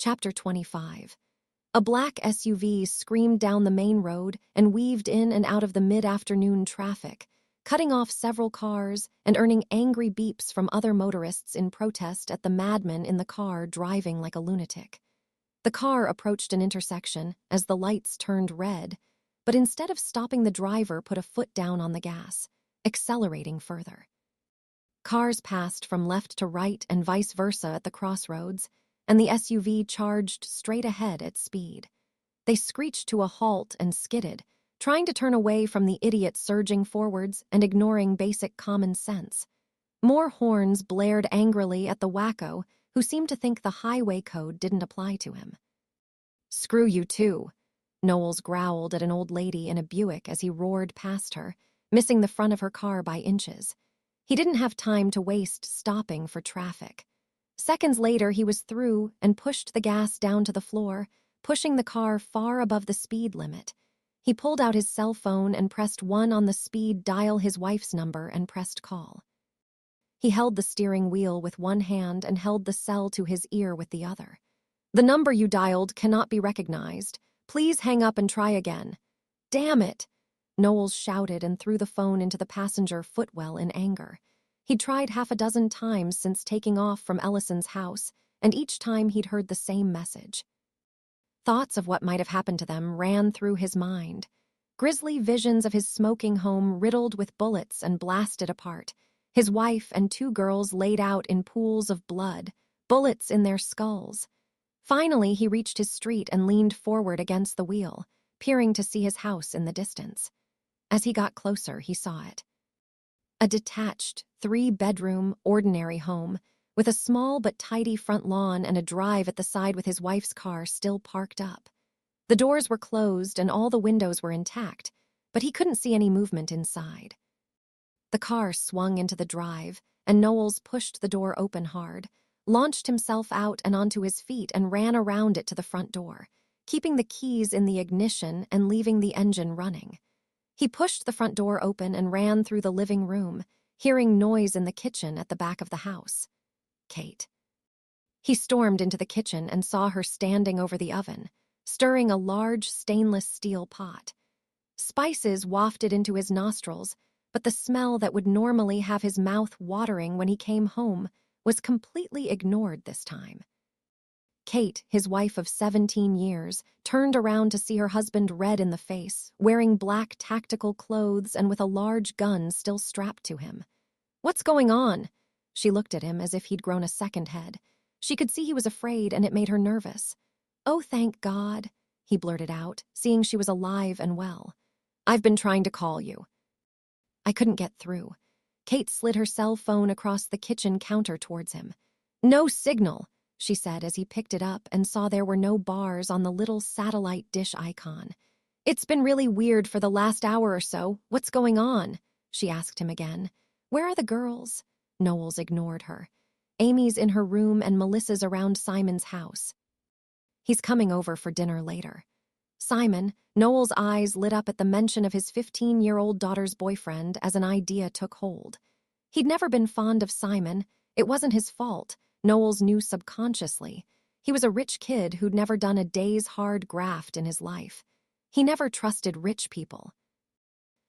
Chapter 25. A black SUV screamed down the main road and weaved in and out of the mid-afternoon traffic, cutting off several cars and earning angry beeps from other motorists in protest at the madman in the car driving like a lunatic. The car approached an intersection as the lights turned red, but instead of stopping, the driver put a foot down on the gas, accelerating further. Cars passed from left to right and vice versa at the crossroads, and the SUV charged straight ahead at speed. They screeched to a halt and skidded, trying to turn away from the idiot surging forwards and ignoring basic common sense. More horns blared angrily at the wacko, who seemed to think the highway code didn't apply to him. "Screw you too," Knowles growled at an old lady in a Buick as he roared past her, missing the front of her car by inches. He didn't have time to waste stopping for traffic. Seconds later, he was through and pushed the gas down to the floor, pushing the car far above the speed limit. He pulled out his cell phone and pressed 1 on the speed dial his wife's number and pressed call. He held the steering wheel with one hand and held the cell to his ear with the other. "The number you dialed cannot be recognized. Please hang up and try again." "Damn it!" Knowles shouted and threw the phone into the passenger footwell in anger. He'd tried half a dozen times since taking off from Ellison's house, and each time he'd heard the same message. Thoughts of what might have happened to them ran through his mind. Grisly visions of his smoking home riddled with bullets and blasted apart. His wife and 2 girls laid out in pools of blood, bullets in their skulls. Finally, he reached his street and leaned forward against the wheel, peering to see his house in the distance. As he got closer, he saw it. A detached, 3-bedroom, ordinary home, with a small but tidy front lawn and a drive at the side with his wife's car still parked up. The doors were closed and all the windows were intact, but he couldn't see any movement inside. The car swung into the drive, and Knowles pushed the door open hard, launched himself out and onto his feet and ran around it to the front door, keeping the keys in the ignition and leaving the engine running. He pushed the front door open and ran through the living room, hearing noise in the kitchen at the back of the house. Kate. He stormed into the kitchen and saw her standing over the oven, stirring a large stainless steel pot. Spices wafted into his nostrils, but the smell that would normally have his mouth watering when he came home was completely ignored this time. Kate, his wife of 17 years, turned around to see her husband red in the face, wearing black tactical clothes and with a large gun still strapped to him. "What's going on?" She looked at him as if he'd grown a second head. She could see he was afraid, and it made her nervous. "Oh, thank God," he blurted out, seeing she was alive and well. "I've been trying to call you." "I couldn't get through." Kate slid her cell phone across the kitchen counter towards him. "No signal," she said as he picked it up and saw there were no bars on the little satellite dish icon. "It's been really weird for the last hour or so. What's going on?" she asked him again. "Where are the girls?" Knowles ignored her. "Amy's in her room and Melissa's around Simon's house. He's coming over for dinner later." Simon, Knowles' eyes lit up at the mention of his 15-year-old daughter's boyfriend as an idea took hold. He'd never been fond of Simon. It wasn't his fault. Knowles knew subconsciously. He was a rich kid who'd never done a day's hard graft in his life. He never trusted rich people.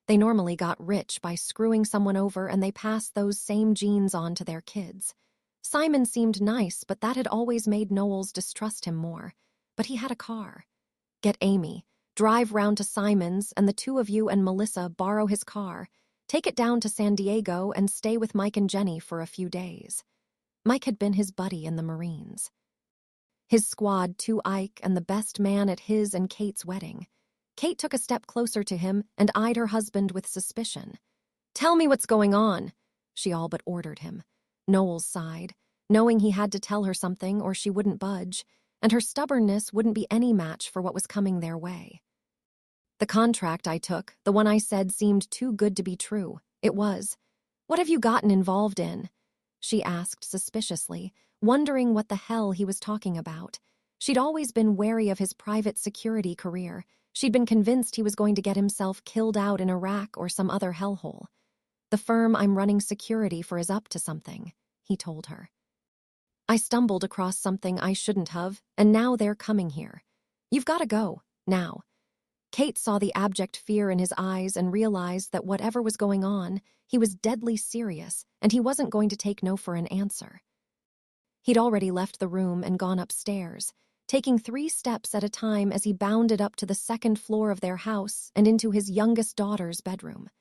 They normally got rich by screwing someone over, and they passed those same genes on to their kids. Simon seemed nice, but that had always made Knowles distrust him more. But he had a car. Get Amy, drive round to Simon's, and the 2 of you and Melissa borrow his car, take it down to San Diego, and stay with Mike and Jenny for a few days. Mike had been his buddy in the Marines. His squad, 2 Ike, and the best man at his and Kate's wedding. Kate took a step closer to him and eyed her husband with suspicion. "Tell me what's going on," she all but ordered him. Knowles sighed, knowing he had to tell her something or she wouldn't budge, and her stubbornness wouldn't be any match for what was coming their way. "The contract I took, the one I said seemed too good to be true. It was. What have you gotten involved in?" she asked suspiciously, wondering what the hell he was talking about. She'd always been wary of his private security career. She'd been convinced he was going to get himself killed out in Iraq or some other hellhole. "The firm I'm running security for is up to something," he told her. I stumbled across something I shouldn't have, and now they're coming here. You've got to go, now." Kate saw the abject fear in his eyes and realized that whatever was going on, he was deadly serious, and he wasn't going to take no for an answer. He'd already left the room and gone upstairs, taking 3 steps at a time as he bounded up to the 2nd floor of their house and into his youngest daughter's bedroom.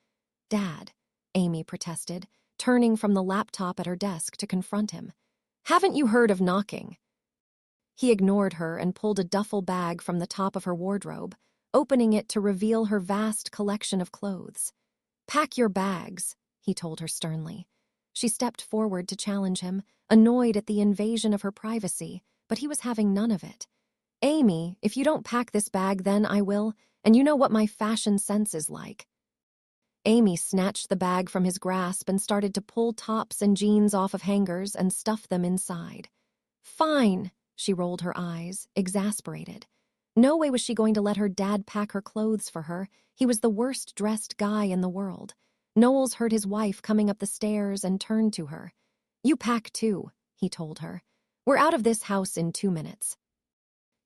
"Dad," Amy protested, turning from the laptop at her desk to confront him. "Haven't you heard of knocking?" He ignored her and pulled a duffel bag from the top of her wardrobe, opening it to reveal her vast collection of clothes. "Pack your bags," he told her sternly. She stepped forward to challenge him, annoyed at the invasion of her privacy, but he was having none of it. "Amy, if you don't pack this bag, then I will, and you know what my fashion sense is like." Amy snatched the bag from his grasp and started to pull tops and jeans off of hangers and stuff them inside. "Fine," she rolled her eyes, exasperated. No way was she going to let her dad pack her clothes for her. He was the worst-dressed guy in the world. Knowles heard his wife coming up the stairs and turned to her. "You pack too," he told her. "We're out of this house in 2 minutes."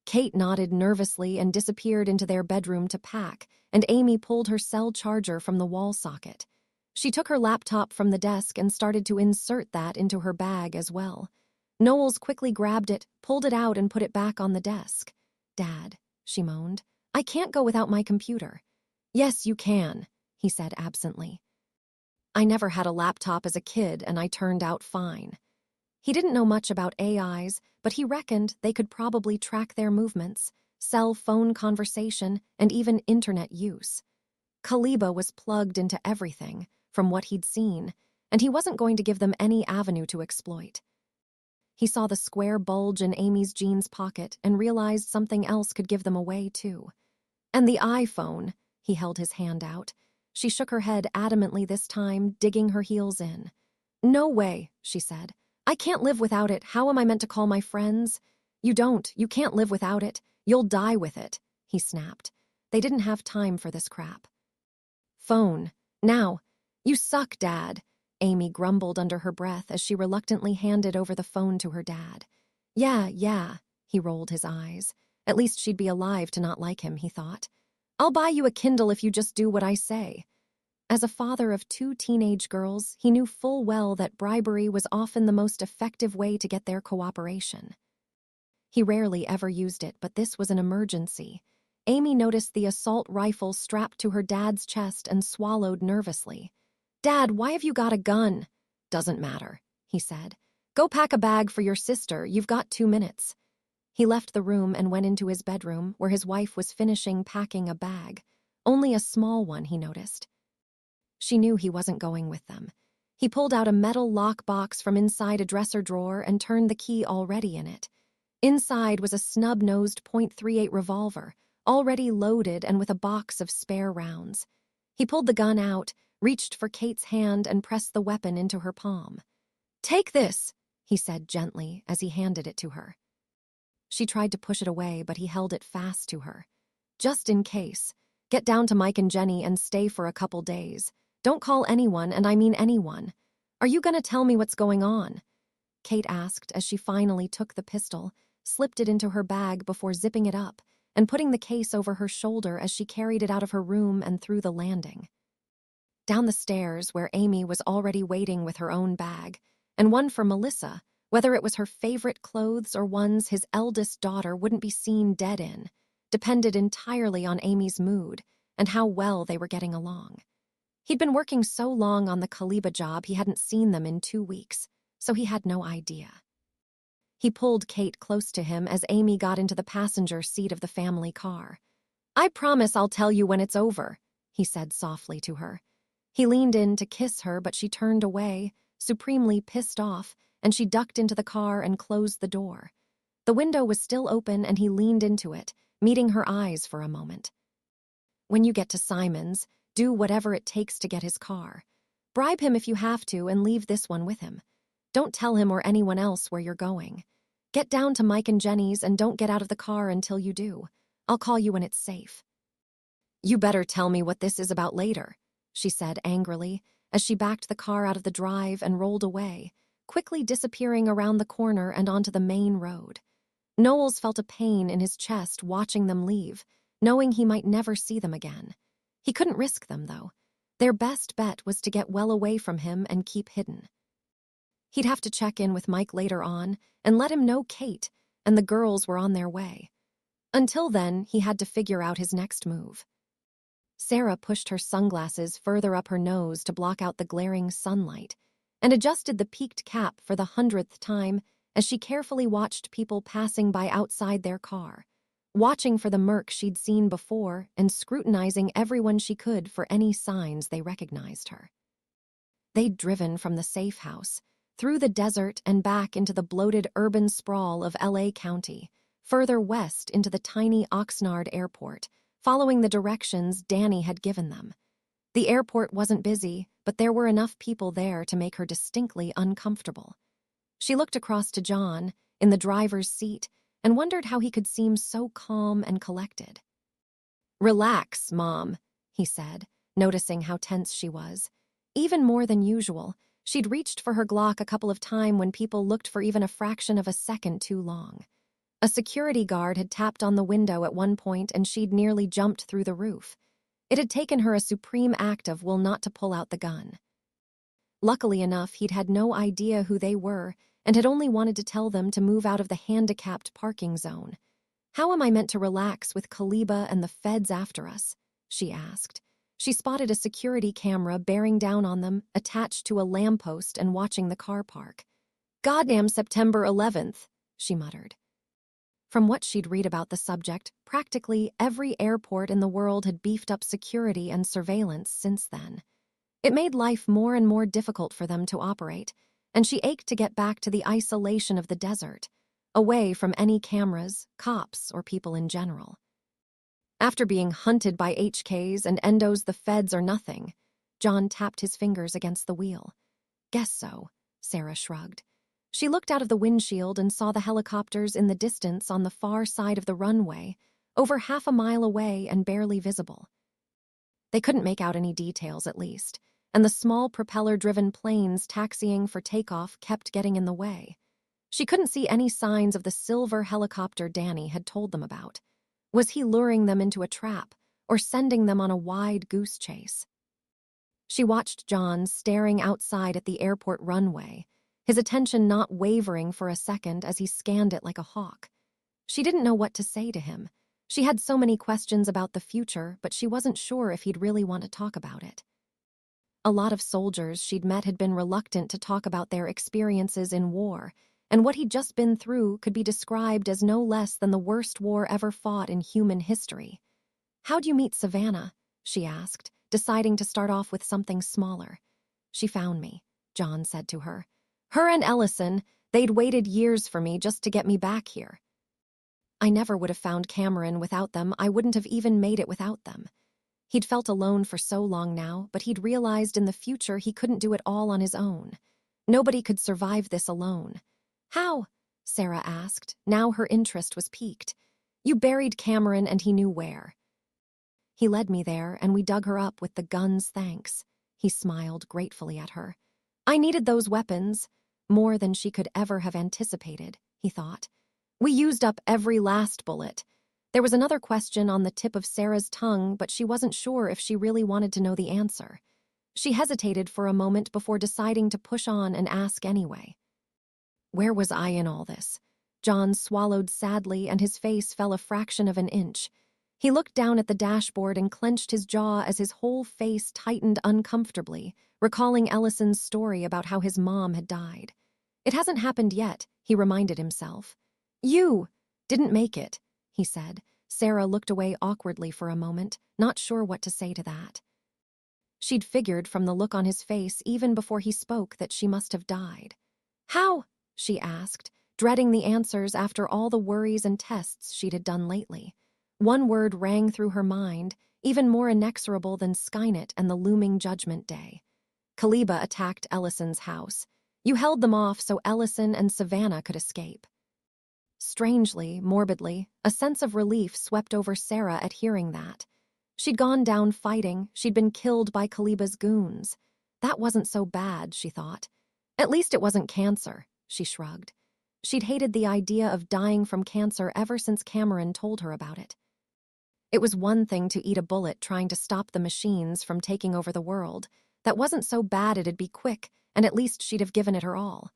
Kate nodded nervously and disappeared into their bedroom to pack, and Amy pulled her cell charger from the wall socket. She took her laptop from the desk and started to insert that into her bag as well. Knowles quickly grabbed it, pulled it out, and put it back on the desk. "Dad," she moaned, "I can't go without my computer." "Yes, you can," he said absently. "I never had a laptop as a kid, and I turned out fine." He didn't know much about AIs, but he reckoned they could probably track their movements, cell phone conversation, and even internet use. Kaliba was plugged into everything, from what he'd seen, and he wasn't going to give them any avenue to exploit. He saw the square bulge in Amy's jeans pocket and realized something else could give them away, too. "And the iPhone," he held his hand out. She shook her head adamantly this time, digging her heels in. "No way," she said. "I can't live without it. How am I meant to call my friends?" You can't live without it. You'll die with it," he snapped. They didn't have time for this crap. "Phone. Now." "You suck, Dad," Amy grumbled under her breath as she reluctantly handed over the phone to her dad. Yeah, he rolled his eyes. At least she'd be alive to not like him, he thought. "I'll buy you a Kindle if you just do what I say." As a father of 2 teenage girls, he knew full well that bribery was often the most effective way to get their cooperation. He rarely ever used it, but this was an emergency. Amy noticed the assault rifle strapped to her dad's chest and swallowed nervously. "Dad, why have you got a gun?" "Doesn't matter," he said. "Go pack a bag for your sister. You've got 2 minutes." He left the room and went into his bedroom, where his wife was finishing packing a bag. Only a small one, he noticed. She knew he wasn't going with them. He pulled out a metal lockbox from inside a dresser drawer and turned the key already in it. Inside was a snub-nosed .38 revolver, already loaded and with a box of spare rounds. He pulled the gun out, reached for Kate's hand, and pressed the weapon into her palm. "Take this," he said gently as he handed it to her. She tried to push it away, but he held it fast to her. "Just in case. Get down to Mike and Jenny and stay for a couple days. Don't call anyone, and I mean anyone. Are you going to tell me what's going on?" Kate asked as she finally took the pistol, slipped it into her bag before zipping it up, and putting the case over her shoulder as she carried it out of her room and through the landing. Down the stairs, where Amy was already waiting with her own bag, and one for Melissa, whether it was her favorite clothes or ones his eldest daughter wouldn't be seen dead in, depended entirely on Amy's mood and how well they were getting along. He'd been working so long on the Kaliba job he hadn't seen them in 2 weeks, so he had no idea. He pulled Kate close to him as Amy got into the passenger seat of the family car. "I promise I'll tell you when it's over," he said softly to her. He leaned in to kiss her, but she turned away, supremely pissed off, and she ducked into the car and closed the door. The window was still open, and he leaned into it, meeting her eyes for a moment. "When you get to Simon's, do whatever it takes to get his car. Bribe him if you have to and leave this one with him. Don't tell him or anyone else where you're going. Get down to Mike and Jenny's and don't get out of the car until you do. I'll call you when it's safe." "You better tell me what this is about later," she said angrily, as she backed the car out of the drive and rolled away, quickly disappearing around the corner and onto the main road. Knowles felt a pain in his chest watching them leave, knowing he might never see them again. He couldn't risk them, though. Their best bet was to get well away from him and keep hidden. He'd have to check in with Mike later on and let him know Kate and the girls were on their way. Until then, he had to figure out his next move. Sarah pushed her sunglasses further up her nose to block out the glaring sunlight and adjusted the peaked cap for the 100th time as she carefully watched people passing by outside their car, watching for the murk she'd seen before and scrutinizing everyone she could for any signs they recognized her. They'd driven from the safe house, through the desert and back into the bloated urban sprawl of LA County, further west into the tiny Oxnard airport, following the directions Danny had given them. The airport wasn't busy, but there were enough people there to make her distinctly uncomfortable. She looked across to John, in the driver's seat, and wondered how he could seem so calm and collected. "Relax, Mom," he said, noticing how tense she was. Even more than usual, she'd reached for her Glock a couple of times when people looked for even a fraction of a second too long. A security guard had tapped on the window at one point and she'd nearly jumped through the roof. It had taken her a supreme act of will not to pull out the gun. Luckily enough, he'd had no idea who they were and had only wanted to tell them to move out of the handicapped parking zone. "How am I meant to relax with Kaliba and the feds after us?" she asked. She spotted a security camera bearing down on them, attached to a lamppost and watching the car park. "Goddamn September 11th, she muttered. From what she'd read about the subject, practically every airport in the world had beefed up security and surveillance since then. It made life more and more difficult for them to operate, and she ached to get back to the isolation of the desert, away from any cameras, cops, or people in general. After being hunted by HKs and endos, the feds are nothing. John tapped his fingers against the wheel. "Guess so," Sarah shrugged. She looked out of the windshield and saw the helicopters in the distance on the far side of the runway, over half a mile away and barely visible. They couldn't make out any details, at least, and the small propeller-driven planes taxiing for takeoff kept getting in the way. She couldn't see any signs of the silver helicopter Danny had told them about. Was he luring them into a trap or sending them on a wide goose chase? She watched John staring outside at the airport runway, his attention not wavering for a second as he scanned it like a hawk. She didn't know what to say to him. She had so many questions about the future, but she wasn't sure if he'd really want to talk about it. A lot of soldiers she'd met had been reluctant to talk about their experiences in war, and what he'd just been through could be described as no less than the worst war ever fought in human history. "How'd you meet Savannah?" she asked, deciding to start off with something smaller. "She found me," John said to her. "Her and Ellison, they'd waited years for me just to get me back here. I never would have found Cameron without them. I wouldn't have even made it without them." He'd felt alone for so long now, but he'd realized in the future he couldn't do it all on his own. Nobody could survive this alone. "How?" Sarah asked. Now her interest was piqued. "You buried Cameron and he knew where." "He led me there and we dug her up with the guns, thanks." He smiled gratefully at her. "I needed those weapons, more than she could ever have anticipated," he thought. "We used up every last bullet." There was another question on the tip of Sarah's tongue, but she wasn't sure if she really wanted to know the answer. She hesitated for a moment before deciding to push on and ask anyway. "Where was I in all this?" John swallowed sadly and his face fell a fraction of an inch. He looked down at the dashboard and clenched his jaw as his whole face tightened uncomfortably, recalling Ellison's story about how his mom had died. "It hasn't happened yet," he reminded himself. "You didn't make it," he said. Sarah looked away awkwardly for a moment, not sure what to say to that. She'd figured from the look on his face even before he spoke that she must have died. "How?" she asked, dreading the answers after all the worries and tests she'd had done lately. One word rang through her mind, even more inexorable than Skynet and the looming Judgment Day. "Kaliba attacked Ellison's house. You held them off so Ellison and Savannah could escape." Strangely, morbidly, a sense of relief swept over Sarah at hearing that. She'd gone down fighting, she'd been killed by Kaliba's goons. That wasn't so bad, she thought. At least it wasn't cancer, she shrugged. She'd hated the idea of dying from cancer ever since Cameron told her about it. It was one thing to eat a bullet trying to stop the machines from taking over the world. That wasn't so bad it'd be quick, and at least she'd have given it her all.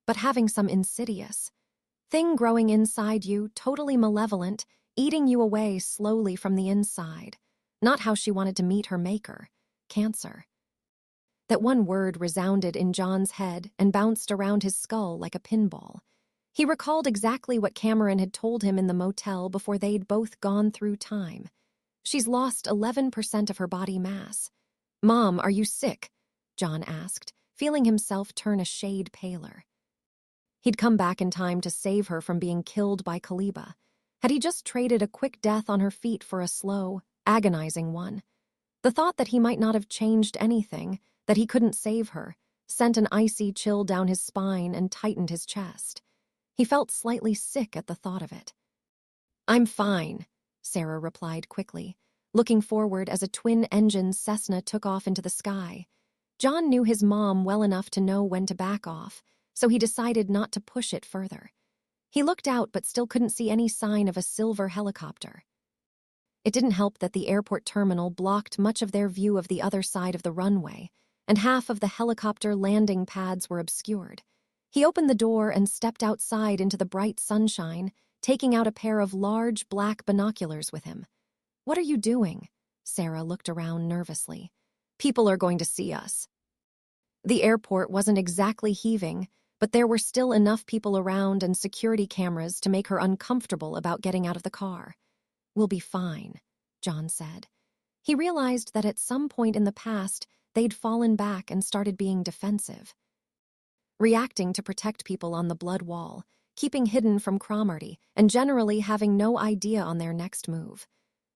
But having some insidious thing growing inside you, totally malevolent, eating you away slowly from the inside. Not how she wanted to meet her maker. Cancer. That one word resounded in John's head and bounced around his skull like a pinball. He recalled exactly what Cameron had told him in the motel before they'd both gone through time. She's lost 11% of her body mass. "Mom, are you sick?" John asked, feeling himself turn a shade paler. He'd come back in time to save her from being killed by Kaliba. Had he just traded a quick death on her feet for a slow, agonizing one? The thought that he might not have changed anything, that he couldn't save her, sent an icy chill down his spine and tightened his chest. He felt slightly sick at the thought of it. "I'm fine," Sarah replied quickly, looking forward as a twin-engine Cessna took off into the sky. John knew his mom well enough to know when to back off, so he decided not to push it further. He looked out but still couldn't see any sign of a silver helicopter. It didn't help that the airport terminal blocked much of their view of the other side of the runway, and half of the helicopter landing pads were obscured. He opened the door and stepped outside into the bright sunshine, taking out a pair of large black binoculars with him. "What are you doing?" Sarah looked around nervously. "People are going to see us." The airport wasn't exactly heaving, but there were still enough people around and security cameras to make her uncomfortable about getting out of the car. "We'll be fine," John said. He realized that at some point in the past, they'd fallen back and started being defensive, reacting to protect people on the blood wall, keeping hidden from Cromarty, and generally having no idea on their next move.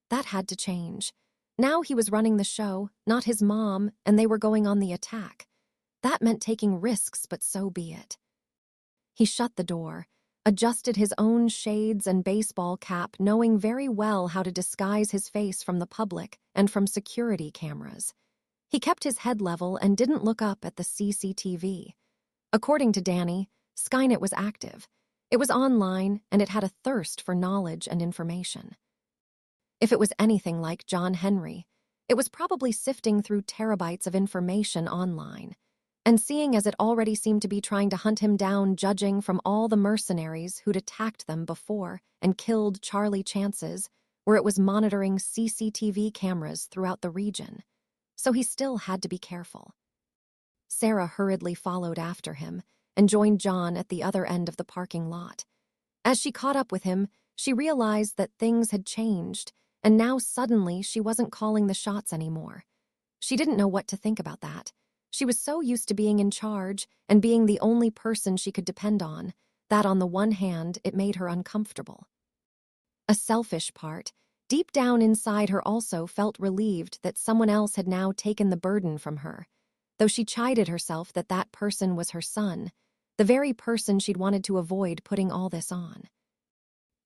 That had to change. Now he was running the show, not his mom, and they were going on the attack. That meant taking risks, but so be it. He shut the door, adjusted his own shades and baseball cap, knowing very well how to disguise his face from the public and from security cameras. He kept his head level and didn't look up at the CCTV. According to Danny, Skynet was active. It was online, and it had a thirst for knowledge and information. If it was anything like John Henry, it was probably sifting through terabytes of information online. And seeing as it already seemed to be trying to hunt him down, judging from all the mercenaries who'd attacked them before and killed Charlie Chances, where it was monitoring CCTV cameras throughout the region. So he still had to be careful. Sarah hurriedly followed after him and joined John at the other end of the parking lot. As she caught up with him, she realized that things had changed, and now suddenly she wasn't calling the shots anymore. She didn't know what to think about that. She was so used to being in charge and being the only person she could depend on, that on the one hand, it made her uncomfortable. A selfish part, deep down inside her, also felt relieved that someone else had now taken the burden from her, though she chided herself that that person was her son, the very person she'd wanted to avoid putting all this on.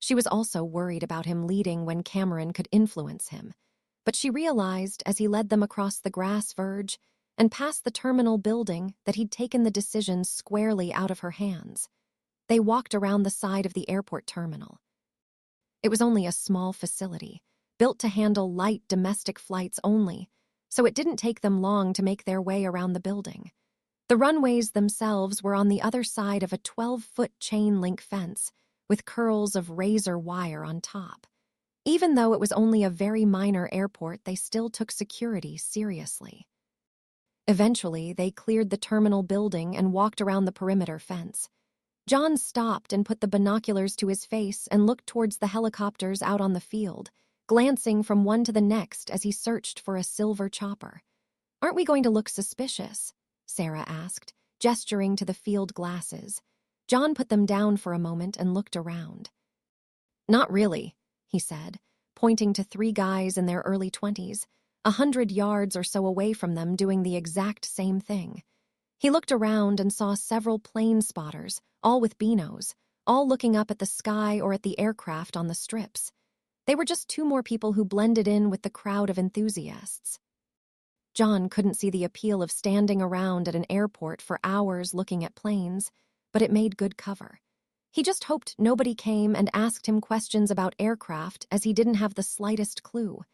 She was also worried about him leading when Cameron could influence him, but she realized as he led them across the grass verge and past the terminal building that he'd taken the decision squarely out of her hands. They walked around the side of the airport terminal. It was only a small facility, built to handle light domestic flights only, so it didn't take them long to make their way around the building. The runways themselves were on the other side of a 12-foot chain-link fence with curls of razor wire on top. Even though it was only a very minor airport, they still took security seriously. Eventually, they cleared the terminal building and walked around the perimeter fence. John stopped and put the binoculars to his face and looked towards the helicopters out on the field, glancing from one to the next as he searched for a silver chopper. "Aren't we going to look suspicious?" Sarah asked, gesturing to the field glasses. John put them down for a moment and looked around. "Not really," he said, pointing to 3 guys in their early 20s, 100 yards or so away from them doing the exact same thing. He looked around and saw several plane spotters, all with binos, all looking up at the sky or at the aircraft on the strips. They were just 2 more people who blended in with the crowd of enthusiasts. John couldn't see the appeal of standing around at an airport for hours looking at planes, but it made good cover. He just hoped nobody came and asked him questions about aircraft, as he didn't have the slightest clue.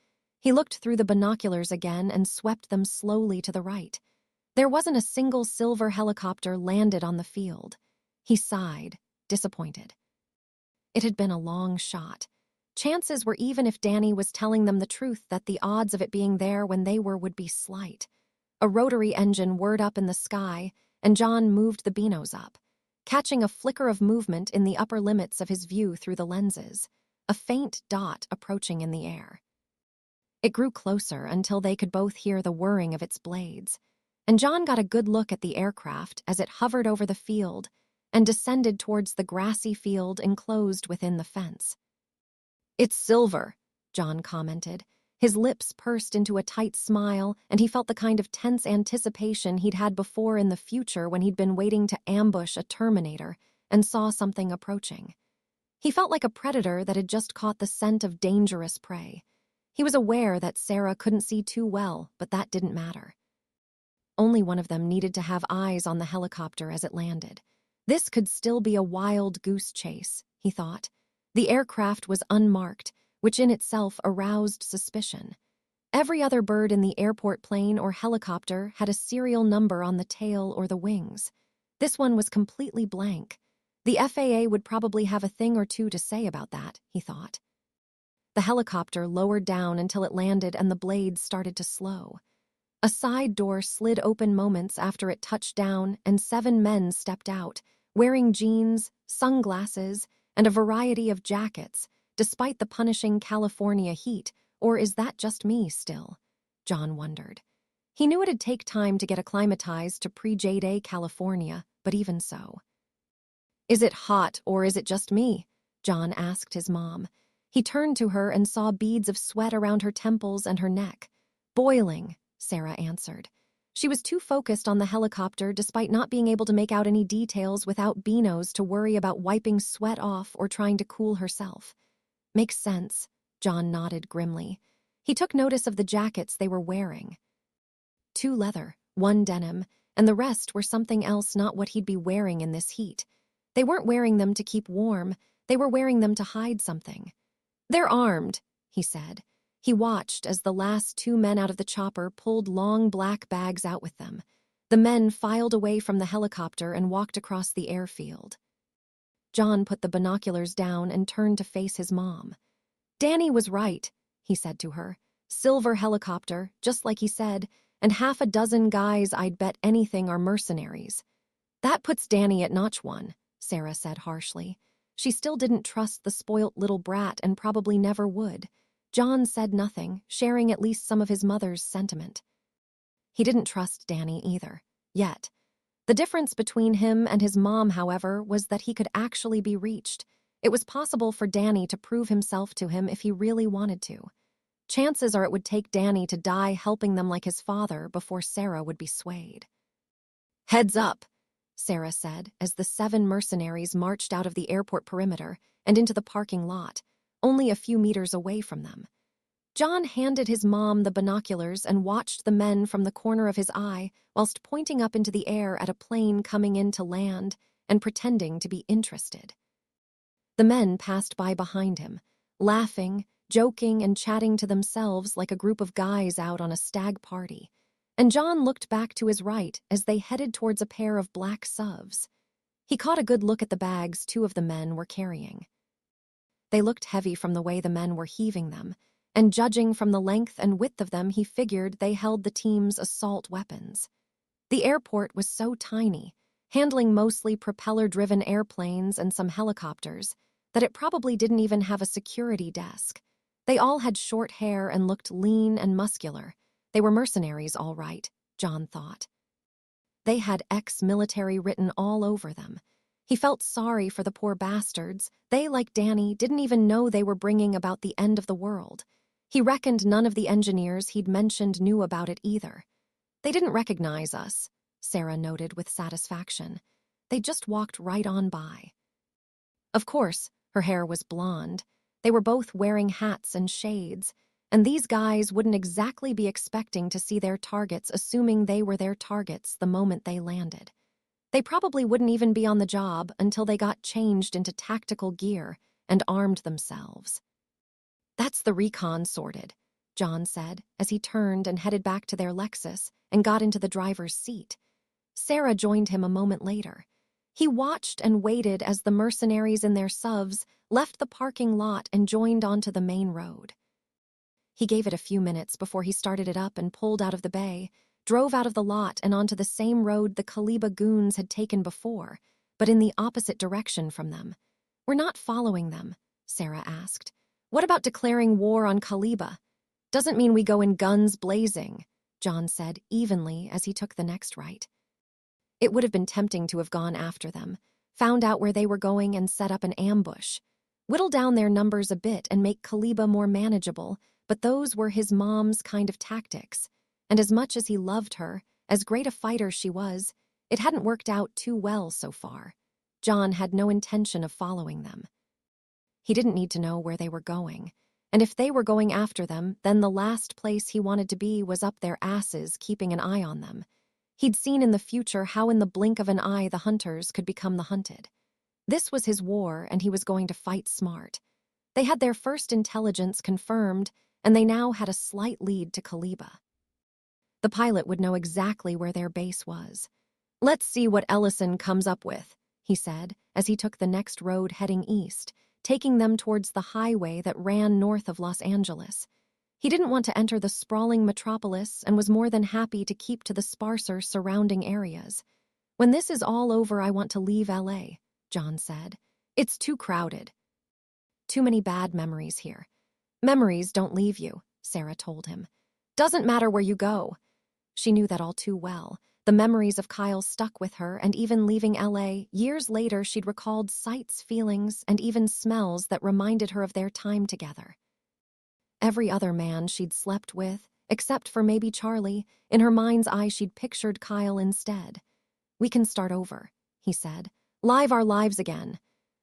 He looked through the binoculars again and swept them slowly to the right. There wasn't a single silver helicopter landed on the field. He sighed, disappointed. It had been a long shot. Chances were, even if Danny was telling them the truth, that the odds of it being there when they were would be slight. A rotary engine whirred up in the sky, and John moved the binos up, catching a flicker of movement in the upper limits of his view through the lenses, a faint dot approaching in the air. It grew closer until they could both hear the whirring of its blades, and John got a good look at the aircraft as it hovered over the field and descended towards the grassy field enclosed within the fence. "It's silver," John commented. His lips pursed into a tight smile, and he felt the kind of tense anticipation he'd had before in the future when he'd been waiting to ambush a Terminator and saw something approaching. He felt like a predator that had just caught the scent of dangerous prey. He was aware that Sarah couldn't see too well, but that didn't matter. Only one of them needed to have eyes on the helicopter as it landed. This could still be a wild goose chase, he thought. The aircraft was unmarked, which in itself aroused suspicion. Every other bird in the airport plane or helicopter had a serial number on the tail or the wings. This one was completely blank. The FAA would probably have a thing or two to say about that, he thought. The helicopter lowered down until it landed and the blades started to slow. A side door slid open moments after it touched down, and 7 men stepped out, wearing jeans, sunglasses, and a variety of jackets, despite the punishing California heat. Or is that just me still? John wondered. He knew it'd take time to get acclimatized to pre-J-Day California, but even so. "Is it hot, or is it just me?" John asked his mom. He turned to her and saw beads of sweat around her temples and her neck. "Boiling," Sarah answered. She was too focused on the helicopter, despite not being able to make out any details without binos, to worry about wiping sweat off or trying to cool herself. "Makes sense," John nodded grimly. He took notice of the jackets they were wearing. 2 leather, 1 denim, and the rest were something else, not what he'd be wearing in this heat. They weren't wearing them to keep warm, they were wearing them to hide something. "They're armed," he said. He watched as the last 2 men out of the chopper pulled long black bags out with them. The men filed away from the helicopter and walked across the airfield. John put the binoculars down and turned to face his mom. "Danny was right," he said to her. "Silver helicopter, just like he said, and 6 guys I'd bet anything are mercenaries." "That puts Danny at notch 1, Sarah said harshly. She still didn't trust the spoilt little brat and probably never would. John said nothing, sharing at least some of his mother's sentiment. He didn't trust Danny either, yet. The difference between him and his mom, however, was that he could actually be reached. It was possible for Danny to prove himself to him if he really wanted to. Chances are it would take Danny to die helping them like his father before Sarah would be swayed. "Heads up," Sarah said as the 7 mercenaries marched out of the airport perimeter and into the parking lot, only a few meters away from them. John handed his mom the binoculars and watched the men from the corner of his eye whilst pointing up into the air at a plane coming in to land and pretending to be interested. The men passed by behind him, laughing, joking, and chatting to themselves like a group of guys out on a stag party, and John looked back to his right as they headed towards a pair of black SUVs. He caught a good look at the bags 2 of the men were carrying. They looked heavy from the way the men were heaving them, and judging from the length and width of them, he figured they held the team's assault weapons. The airport was so tiny, handling mostly propeller-driven airplanes and some helicopters, that it probably didn't even have a security desk. They all had short hair and looked lean and muscular. They were mercenaries, all right, John thought. They had ex-military written all over them. He felt sorry for the poor bastards. They, like Danny, didn't even know they were bringing about the end of the world. He reckoned none of the engineers he'd mentioned knew about it either. "They didn't recognize us," Sarah noted with satisfaction. "They just walked right on by." Of course, her hair was blonde. They were both wearing hats and shades, and these guys wouldn't exactly be expecting to see their targets assuming they were their targets the moment they landed. They probably wouldn't even be on the job until they got changed into tactical gear and armed themselves. "That's the recon sorted," John said as he turned and headed back to their Lexus and got into the driver's seat. Sarah joined him a moment later. He watched and waited as the mercenaries in their SUVs left the parking lot and joined onto the main road. He gave it a few minutes before he started it up and pulled out of the bay, drove out of the lot and onto the same road the Kaliba goons had taken before, but in the opposite direction from them. "We're not following them," Sarah asked. "What about declaring war on Kaliba?" "Doesn't mean we go in guns blazing," John said evenly as he took the next right. It would have been tempting to have gone after them, found out where they were going and set up an ambush. Whittle down their numbers a bit and make Kaliba more manageable, but those were his mom's kind of tactics. And as much as he loved her, as great a fighter she was, it hadn't worked out too well so far. John had no intention of following them. He didn't need to know where they were going, and if they were going after them, then the last place he wanted to be was up their asses keeping an eye on them. He'd seen in the future how in the blink of an eye the hunters could become the hunted. This was his war, and he was going to fight smart. They had their first intelligence confirmed, and they now had a slight lead to Kaliba. The pilot would know exactly where their base was. "Let's see what Ellison comes up with," he said, as he took the next road heading east, taking them towards the highway that ran north of Los Angeles. He didn't want to enter the sprawling metropolis and was more than happy to keep to the sparser surrounding areas. "When this is all over, I want to leave LA, John said. "It's too crowded." "Too many bad memories here." "Memories don't leave you," Sarah told him. "Doesn't matter where you go." She knew that all too well. The memories of Kyle stuck with her, and even leaving LA, years later she'd recalled sights, feelings, and even smells that reminded her of their time together. Every other man she'd slept with, except for maybe Charlie, in her mind's eye she'd pictured Kyle instead. "We can start over," he said. "Live our lives again."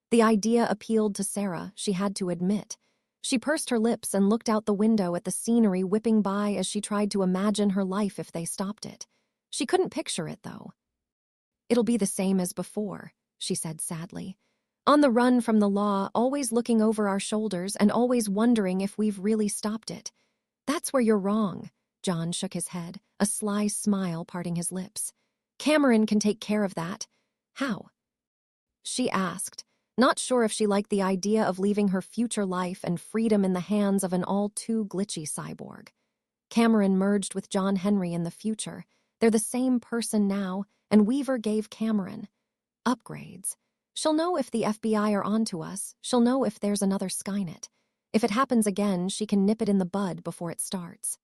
The idea appealed to Sarah, she had to admit. She pursed her lips and looked out the window at the scenery whipping by as she tried to imagine her life if they stopped it. She couldn't picture it, though. "It'll be the same as before," she said sadly. "On the run from the law, always looking over our shoulders and always wondering if we've really stopped it." "That's where you're wrong," John shook his head, a sly smile parting his lips. "Cameron can take care of that." "How?" she asked, not sure if she liked the idea of leaving her future life and freedom in the hands of an all-too-glitchy cyborg. Cameron merged with John Henry in the future. They're the same person now, and Weaver gave Cameron upgrades. She'll know if the FBI are onto us. She'll know if there's another Skynet. If it happens again, she can nip it in the bud before it starts.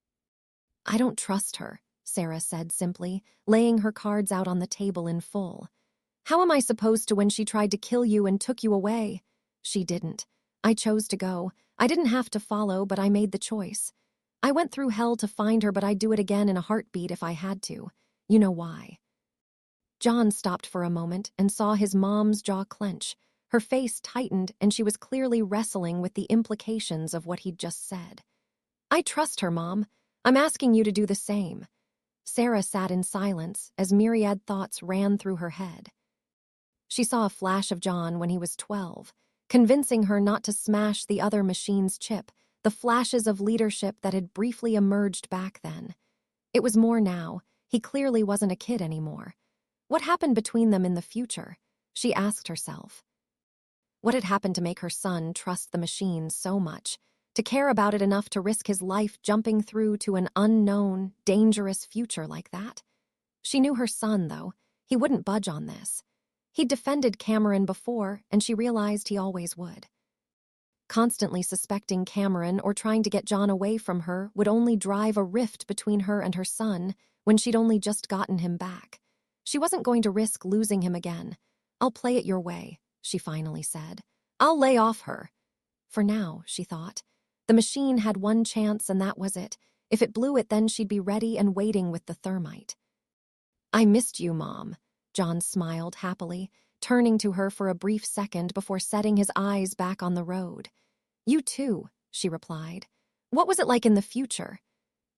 "I don't trust her," Sarah said simply, laying her cards out on the table in full. "How am I supposed to when she tried to kill you and took you away?" "She didn't. I chose to go. I didn't have to follow, but I made the choice. I went through hell to find her, but I'd do it again in a heartbeat if I had to. You know why." John stopped for a moment and saw his mom's jaw clench. Her face tightened, and she was clearly wrestling with the implications of what he'd just said. "I trust her, Mom. I'm asking you to do the same." Sarah sat in silence as myriad thoughts ran through her head. She saw a flash of John when he was 12, convincing her not to smash the other machine's chip, the flashes of leadership that had briefly emerged back then. It was more now. He clearly wasn't a kid anymore. What happened between them in the future? She asked herself. What had happened to make her son trust the machine so much, to care about it enough to risk his life jumping through to an unknown, dangerous future like that? She knew her son, though. He wouldn't budge on this. He'd defended Cameron before, and she realized he always would. Constantly suspecting Cameron or trying to get John away from her would only drive a rift between her and her son when she'd only just gotten him back. She wasn't going to risk losing him again. "I'll play it your way," she finally said. "I'll lay off her." For now, she thought. The machine had one chance and that was it. If it blew it, then she'd be ready and waiting with the thermite. "I missed you, Mom," John smiled happily, turning to her for a brief second before setting his eyes back on the road. "You too," she replied. What was it like in the future?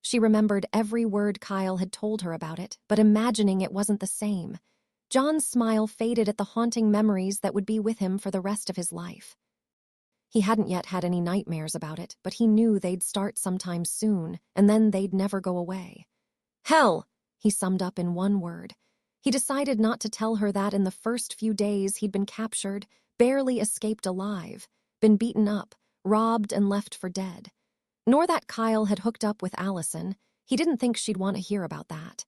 She remembered every word Kyle had told her about it, but imagining it wasn't the same. John's smile faded at the haunting memories that would be with him for the rest of his life. He hadn't yet had any nightmares about it, but he knew they'd start sometime soon, and then they'd never go away. Hell, he summed up in one word. He decided not to tell her that in the first few days he'd been captured, barely escaped alive, been beaten up, robbed and left for dead. Nor that Kyle had hooked up with Allison. He didn't think she'd want to hear about that.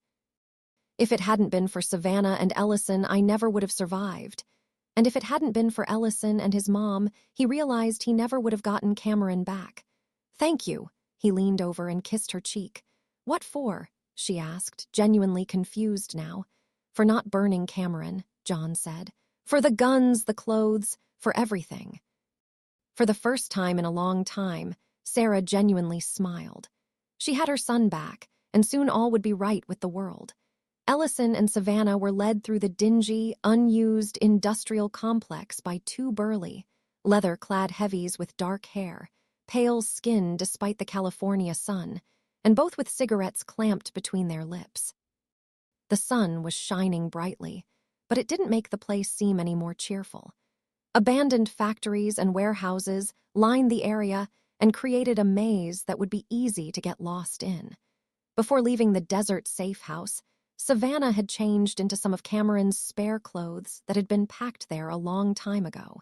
If it hadn't been for Savannah and Ellison, I never would have survived. And if it hadn't been for Ellison and his mom, he realized he never would have gotten Cameron back. Thank you. He leaned over and kissed her cheek. What for? She asked, genuinely confused now. For not burning Cameron, John said. For the guns, the clothes, for everything. For the first time in a long time, Sarah genuinely smiled. She had her son back, and soon all would be right with the world. Ellison and Savannah were led through the dingy, unused industrial complex by two burly, leather-clad heavies with dark hair, pale skin despite the California sun, and both with cigarettes clamped between their lips. The sun was shining brightly, but it didn't make the place seem any more cheerful. Abandoned factories and warehouses lined the area and created a maze that would be easy to get lost in. Before leaving the desert safe house, Savannah had changed into some of Cameron's spare clothes that had been packed there a long time ago.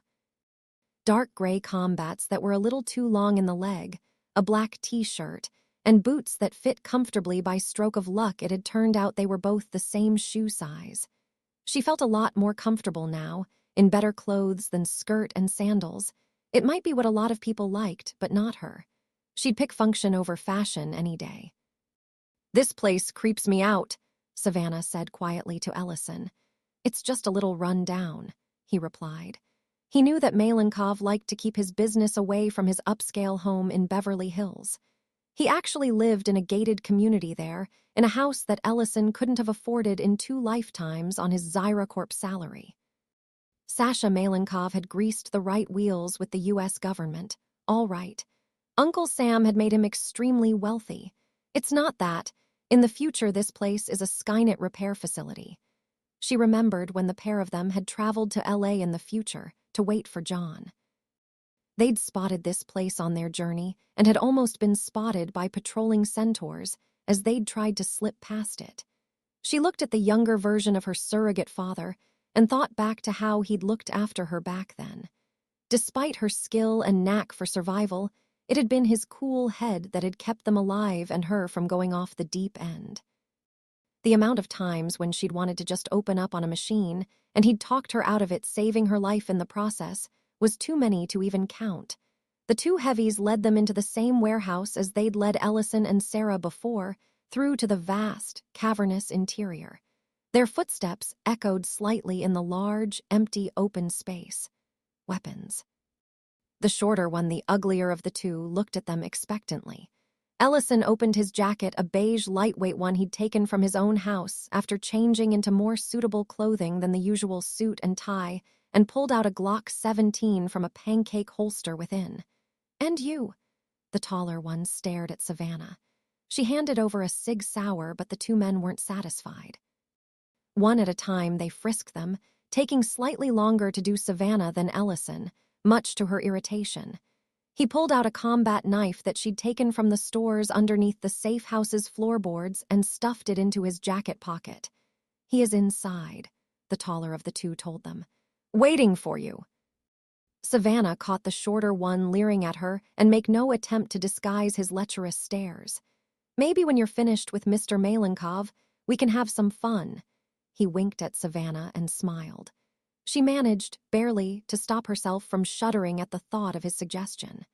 Dark gray combats that were a little too long in the leg, a black t-shirt, and boots that fit comfortably. By stroke of luck, it had turned out they were both the same shoe size. She felt a lot more comfortable now, in better clothes than skirt and sandals. It might be what a lot of people liked, but not her. She'd pick function over fashion any day. This place creeps me out, Savannah said quietly to Ellison. It's just a little run down, he replied. He knew that Malenkov liked to keep his business away from his upscale home in Beverly Hills. He actually lived in a gated community there, in a house that Ellison couldn't have afforded in 2 lifetimes on his Zyracorp salary. Sasha Malenkov had greased the right wheels with the U.S. government. All right. Uncle Sam had made him extremely wealthy. It's not that. In the future, this place is a Skynet repair facility. She remembered when the pair of them had traveled to L.A. in the future to wait for John. They'd spotted this place on their journey and had almost been spotted by patrolling centaurs as they'd tried to slip past it. She looked at the younger version of her surrogate father and thought back to how he'd looked after her back then. Despite her skill and knack for survival, it had been his cool head that had kept them alive and her from going off the deep end. The amount of times when she'd wanted to just open up on a machine and he'd talked her out of it, saving her life in the process, was too many to even count. The two heavies led them into the same warehouse as they'd led Ellison and Sarah before, through to the vast, cavernous interior. Their footsteps echoed slightly in the large, empty, open space. Weapons. The shorter one, the uglier of the two, looked at them expectantly. Ellison opened his jacket, a beige, lightweight one he'd taken from his own house after changing into more suitable clothing than the usual suit and tie, and pulled out a Glock 17 from a pancake holster within. And you? The taller one stared at Savannah. She handed over a Sig Sauer, but the two men weren't satisfied. One at a time, they frisked them, taking slightly longer to do Savannah than Ellison, much to her irritation. He pulled out a combat knife that she'd taken from the stores underneath the safe house's floorboards and stuffed it into his jacket pocket. He is inside, the taller of the two told them. Waiting for you. Savannah caught the shorter one leering at her and make no attempt to disguise his lecherous stares. Maybe when you're finished with Mr. Malenkov, we can have some fun. He winked at Savannah and smiled. She managed, barely, to stop herself from shuddering at the thought of his suggestion.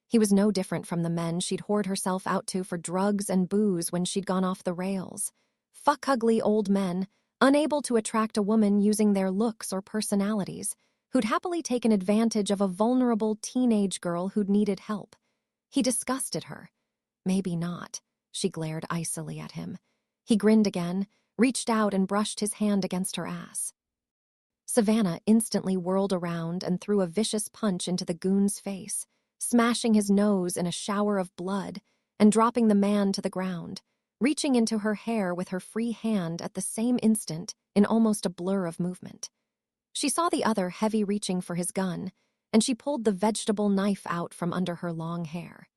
He was no different from the men she'd whored herself out to for drugs and booze when she'd gone off the rails. Fuck-ugly old men, unable to attract a woman using their looks or personalities, who'd happily taken advantage of a vulnerable teenage girl who'd needed help. He disgusted her. Maybe not. She glared icily at him. He grinned again, reached out and brushed his hand against her ass. Savannah instantly whirled around and threw a vicious punch into the goon's face, smashing his nose in a shower of blood and dropping the man to the ground, reaching into her hair with her free hand at the same instant in almost a blur of movement. She saw the other heavy reaching for his gun, and she pulled the vegetable knife out from under her long hair.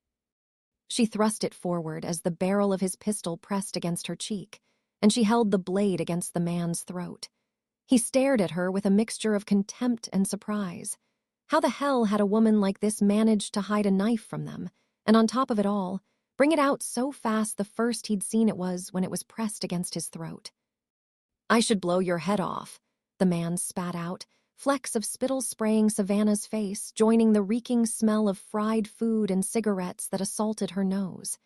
She thrust it forward as the barrel of his pistol pressed against her cheek, and she held the blade against the man's throat. He stared at her with a mixture of contempt and surprise. How the hell had a woman like this managed to hide a knife from them, and on top of it all, bring it out so fast the first he'd seen it was when it was pressed against his throat? "I should blow your head off," the man spat out, flecks of spittle spraying Savannah's face, joining the reeking smell of fried food and cigarettes that assaulted her nose.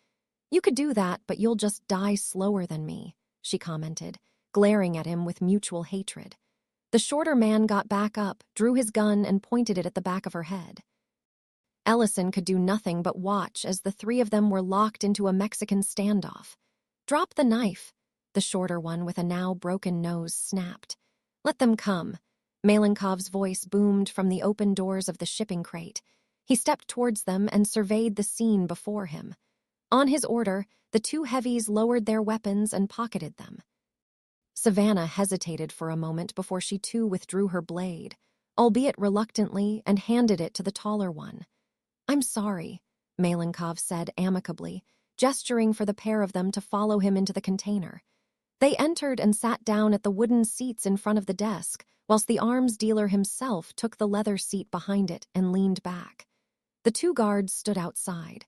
"You could do that, but you'll just die slower than me," she commented, glaring at him with mutual hatred. The shorter man got back up, drew his gun, and pointed it at the back of her head. Ellison could do nothing but watch as the three of them were locked into a Mexican standoff. "Drop the knife," the shorter one with a now broken nose snapped. "Let them come." Malenkov's voice boomed from the open doors of the shipping crate. He stepped towards them and surveyed the scene before him. On his order, the two heavies lowered their weapons and pocketed them. Savannah hesitated for a moment before she too withdrew her blade, albeit reluctantly, and handed it to the taller one. "I'm sorry," Malenkov said amicably, gesturing for the pair of them to follow him into the container. They entered and sat down at the wooden seats in front of the desk, whilst the arms dealer himself took the leather seat behind it and leaned back. The two guards stood outside,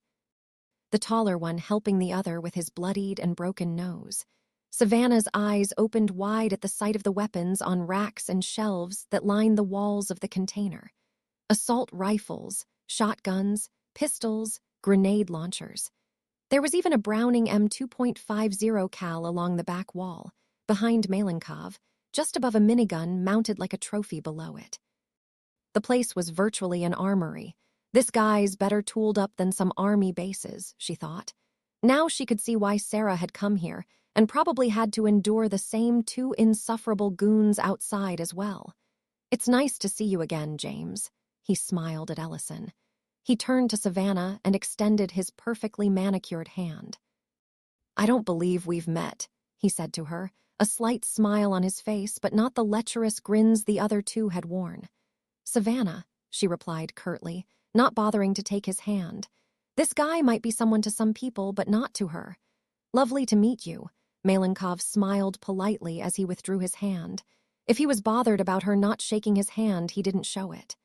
the taller one helping the other with his bloodied and broken nose. Savannah's eyes opened wide at the sight of the weapons on racks and shelves that lined the walls of the container. Assault rifles, shotguns, pistols, grenade launchers. There was even a Browning M2.50 cal along the back wall, behind Malenkov, just above a minigun mounted like a trophy below it. The place was virtually an armory. This guy's better tooled up than some army bases, she thought. Now she could see why Sarah had come here, and probably had to endure the same two insufferable goons outside as well. "It's nice to see you again, James," he smiled at Ellison. He turned to Savannah and extended his perfectly manicured hand. "I don't believe we've met," he said to her, a slight smile on his face, but not the lecherous grins the other two had worn. "Savannah," she replied curtly, not bothering to take his hand. This guy might be someone to some people, but not to her. "Lovely to meet you." Malenkov smiled politely as he withdrew his hand. If he was bothered about her not shaking his hand, he didn't show it.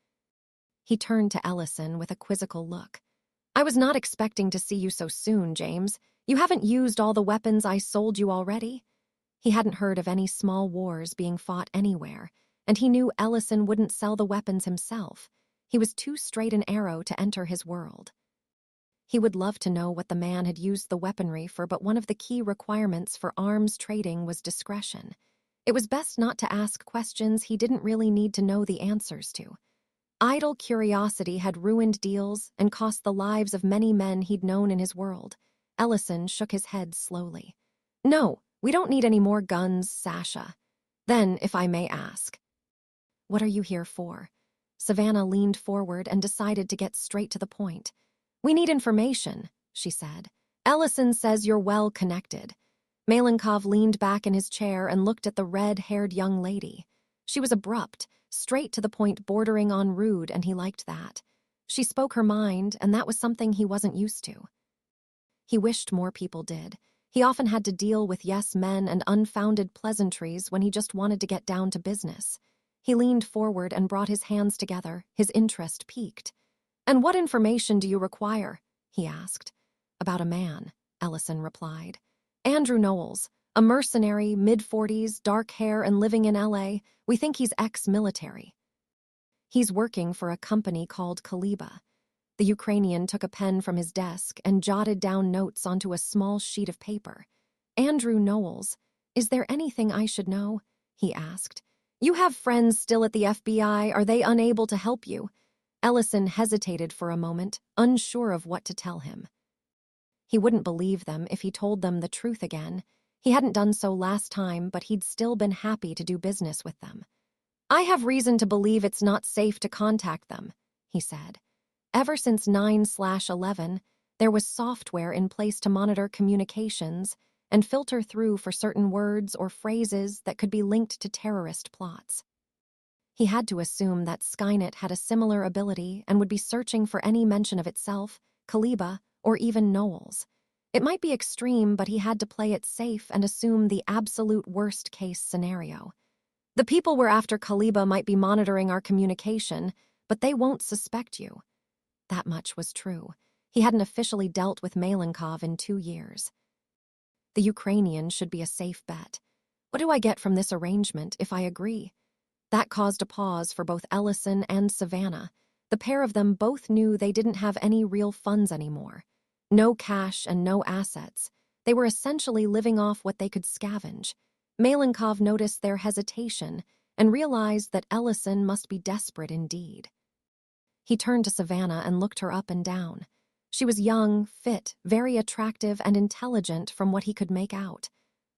He turned to Ellison with a quizzical look. "I was not expecting to see you so soon, James. You haven't used all the weapons I sold you already?" He hadn't heard of any small wars being fought anywhere, and he knew Ellison wouldn't sell the weapons himself. He was too straight an arrow to enter his world. He would love to know what the man had used the weaponry for, but one of the key requirements for arms trading was discretion. It was best not to ask questions he didn't really need to know the answers to. Idle curiosity had ruined deals and cost the lives of many men he'd known in his world. Ellison shook his head slowly. "No, we don't need any more guns, Sasha." "Then, if I may ask, what are you here for?" Savannah leaned forward and decided to get straight to the point. "We need information," she said. "Ellison says you're well connected." Malenkov leaned back in his chair and looked at the red-haired young lady. She was abrupt, straight to the point, bordering on rude, and he liked that. She spoke her mind, and that was something he wasn't used to. He wished more people did. He often had to deal with yes men and unfounded pleasantries when he just wanted to get down to business. He leaned forward and brought his hands together, his interest piqued. "And what information do you require?" he asked. "About a man," Ellison replied. "Andrew Knowles, a mercenary, mid-40s, dark hair, and living in LA. We think he's ex-military. He's working for a company called Kaliba." The Ukrainian took a pen from his desk and jotted down notes onto a small sheet of paper. "Andrew Knowles. Is there anything I should know?" he asked. "You have friends still at the FBI. Are they unable to help you?" Ellison hesitated for a moment, unsure of what to tell him. He wouldn't believe them if he told them the truth again. He hadn't done so last time, but he'd still been happy to do business with them. "I have reason to believe it's not safe to contact them," he said. Ever since 9/11, there was software in place to monitor communications and filter through for certain words or phrases that could be linked to terrorist plots. He had to assume that Skynet had a similar ability and would be searching for any mention of itself, Kaliba, or even Knowles. It might be extreme, but he had to play it safe and assume the absolute worst-case scenario. The people we're after, Kaliba, might be monitoring our communication, but they won't suspect you. That much was true. He hadn't officially dealt with Malenkov in 2 years. The Ukrainian should be a safe bet. What do I get from this arrangement if I agree? That caused a pause for both Ellison and Savannah. The pair of them both knew they didn't have any real funds anymore. No cash and no assets. They were essentially living off what they could scavenge. Malenkov noticed their hesitation and realized that Ellison must be desperate indeed. He turned to Savannah and looked her up and down. She was young, fit, very attractive, and intelligent from what he could make out.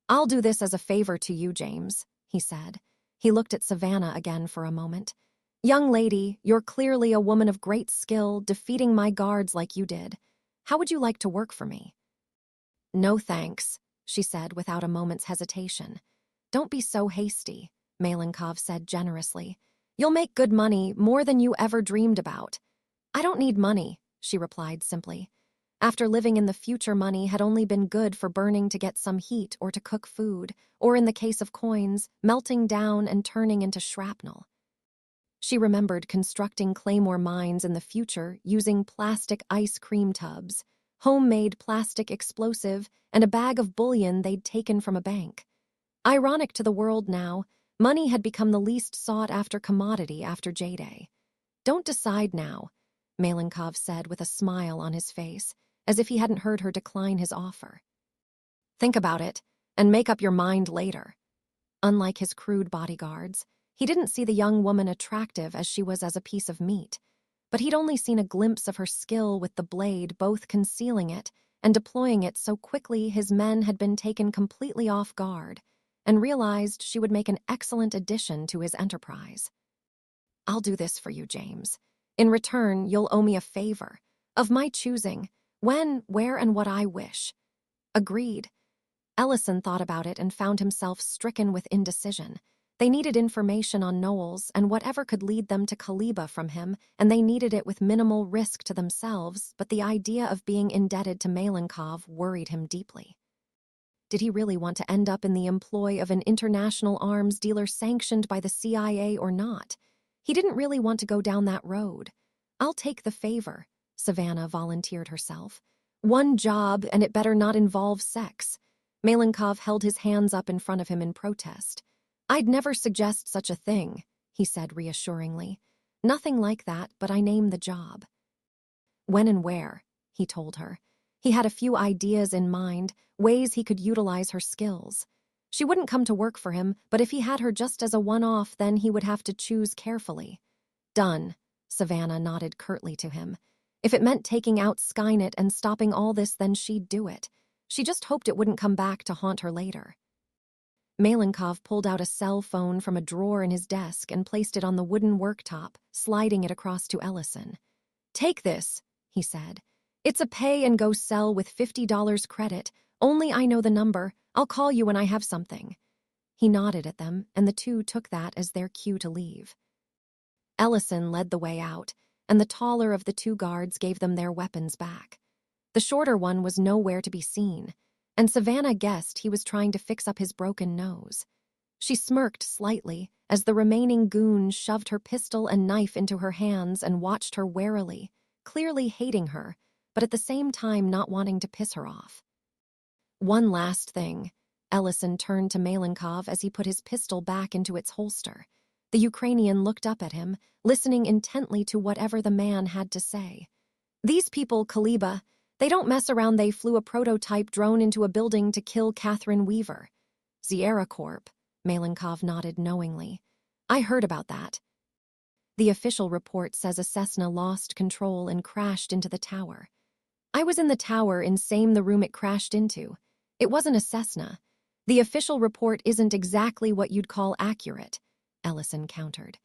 "I'll do this as a favor to you, James," he said. He looked at Savannah again for a moment. "Young lady, you're clearly a woman of great skill, defeating my guards like you did. How would you like to work for me?" "No thanks," she said without a moment's hesitation. "Don't be so hasty," Malenkov said generously. "You'll make good money, more than you ever dreamed about." "I don't need money," she replied simply. After living in the future, money had only been good for burning to get some heat or to cook food, or in the case of coins, melting down and turning into shrapnel. She remembered constructing claymore mines in the future using plastic ice cream tubs, homemade plastic explosive, and a bag of bullion they'd taken from a bank. Ironic to the world now, money had become the least sought-after commodity after J-Day. "Don't decide now," Malenkov said with a smile on his face, as if he hadn't heard her decline his offer. "Think about it, and make up your mind later." Unlike his crude bodyguards, he didn't see the young woman attractive as she was as a piece of meat, but he'd only seen a glimpse of her skill with the blade, both concealing it and deploying it so quickly his men had been taken completely off guard, and realized she would make an excellent addition to his enterprise. "I'll do this for you, James. In return, you'll owe me a favor, of my choosing, when, where, and what I wish." Agreed. Ellison thought about it and found himself stricken with indecision. They needed information on Knowles and whatever could lead them to Kaliba from him, and they needed it with minimal risk to themselves, but the idea of being indebted to Malenkov worried him deeply. Did he really want to end up in the employ of an international arms dealer sanctioned by the CIA or not? He didn't really want to go down that road. "I'll take the favor," Savannah volunteered herself. "One job, and it better not involve sex." Malenkov held his hands up in front of him in protest. "I'd never suggest such a thing," he said reassuringly. "Nothing like that, but I name the job." "When and where," he told her. He had a few ideas in mind, ways he could utilize her skills. She wouldn't come to work for him, but if he had her just as a one-off, then he would have to choose carefully. "Done," Savannah nodded curtly to him. If it meant taking out Skynet and stopping all this, then she'd do it. She just hoped it wouldn't come back to haunt her later. Malenkov pulled out a cell phone from a drawer in his desk and placed it on the wooden worktop, sliding it across to Ellison. "Take this," he said. "It's a pay-and-go cell with $50 credit. Only I know the number. I'll call you when I have something." He nodded at them, and the two took that as their cue to leave. Ellison led the way out, and the taller of the two guards gave them their weapons back. The shorter one was nowhere to be seen, and Savannah guessed he was trying to fix up his broken nose. She smirked slightly as the remaining goon shoved her pistol and knife into her hands and watched her warily, clearly hating her, but at the same time not wanting to piss her off. "One last thing." Ellison turned to Malenkov as he put his pistol back into its holster. The Ukrainian looked up at him, listening intently to whatever the man had to say. "These people, Kaliba, they don't mess around. They flew a prototype drone into a building to kill Catherine Weaver." "Sierra Corp," Malenkov nodded knowingly. "I heard about that. The official report says a Cessna lost control and crashed into the tower. I was in the tower in the room it crashed into. It wasn't a Cessna. The official report isn't exactly what you'd call accurate," Ellison countered.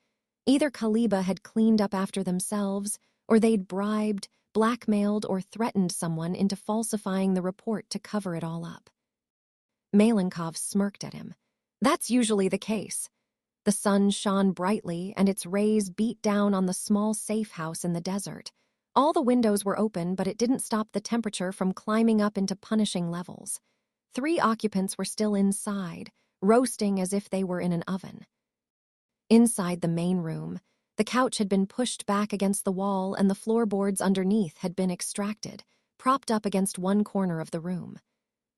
"Either Kaliba had cleaned up after themselves, or they'd bribed, blackmailed, or threatened someone into falsifying the report to cover it all up. Malenkov smirked at him. That's usually the case. The sun shone brightly, and its rays beat down on the small safe house in the desert. All the windows were open, but it didn't stop the temperature from climbing up into punishing levels. 3 occupants were still inside, roasting as if they were in an oven. Inside the main room, the couch had been pushed back against the wall and the floorboards underneath had been extracted, propped up against one corner of the room.